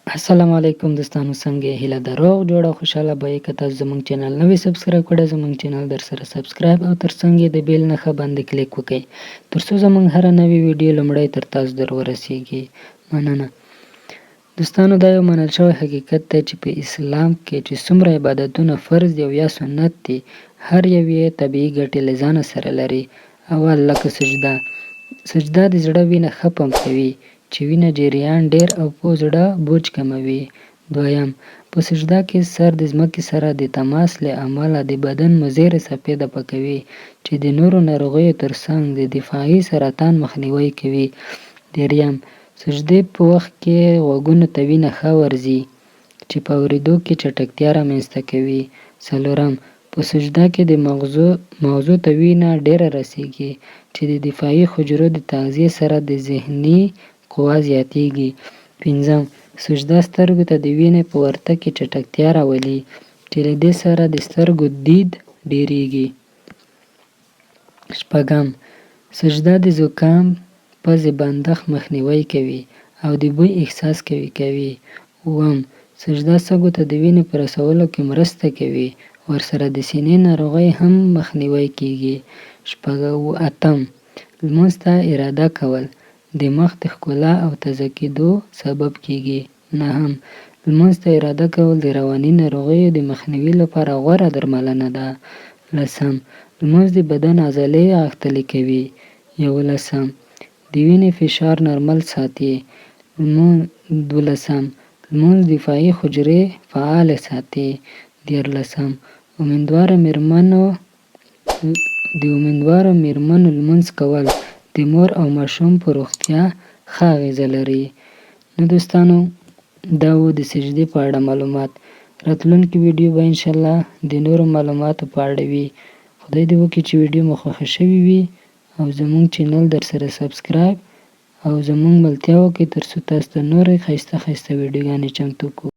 السلام علیکم دوستانو، څنګه یې؟ هیله ده روغ جوړ او خوشحاله به یې. که تاسو زموږ چینل نوی سبسکرایب کړی، زموږ چینل در سره سبسکرایب او ترڅنګ یې د بیل نښه باندې کلیک وکړئ ترڅو زموږ هره نوې ویډیو لومړی تر تاسو در ورسیږي. مننه. دوستانو، دا یو منل شوی حقیقت دی چې په اسلام کې چې څومره عبادتونه فرض دي او یا سنت دي، هر یو یې طبیعي ګټې له ځانه سره لري. اول لکه سجده. سجده د زړه وینه ښه پمپ کوي چې وینه جریان ډیر او په زړه بوج کموي. دویم، په سجده کې سر د ځمکې سره د تماس له امله د بدن مضرې څپې دفع کوي چې د نورو ناروغیو ترڅنګ د دفاعي سرطان مخنیوی کوي. دریم، سجدې په وخت کې غوږونو ته وینه ښه ورځي چې په اورېدو کې چټکتیا رامنځته کوي. څلورم، په سجده کې د مغزو ته وینه ډیره رسیږي چې د دفاعي حجرو د تغذیې سره د ذهني قوه زیاتیږي. پنځم، سجده سترګو ته د وینې په ورتګ کې چټکتیا راولي چې له دې سره د سترګو دید ډیریږي. شپږم، سجده د زکام، پزې بندښت مخنیوی کوي او د بوی احساس قوي کوي. اووم، سجده سږو ته د وینې په رسولو کې مرسته کوي، ورسره د سینې ناروغۍ هم مخنیوی کیږي. اتم، لمونځ ته اراده کول د مخ د ښکلا او تازه کېدو سبب کیږي. نهم، لمونځ ته اراده کول د رواني ناروغیو د مخنیوي لپاره غوره درملنه ده. لسم، لمونځ د بدن عضلې غښتلې کوي. یولسم، د وینې فشار نارمل ساتي. دولسم، لمونځ دفاعي حجرې فعاله ساتي. دیارلسم، د امیندوارو میرمنو لمونځ کول د مور او ماشوم په روغتیا ښه اغیزه لري. نو دوستانو، دا و د سجدې په اړه معلومات. راتلونکې ویډیو به انشاءالله د نورو معلوماتو په اړه وي. خدای دې وکړي چې ویډیو مو خوښه شوې وي او زموږ چینل در سره سبسکرایب او زموږ ملتیا وکړئ ترڅو تاسو ته نورې ښایسته ویډیوګانې چمتو کړو.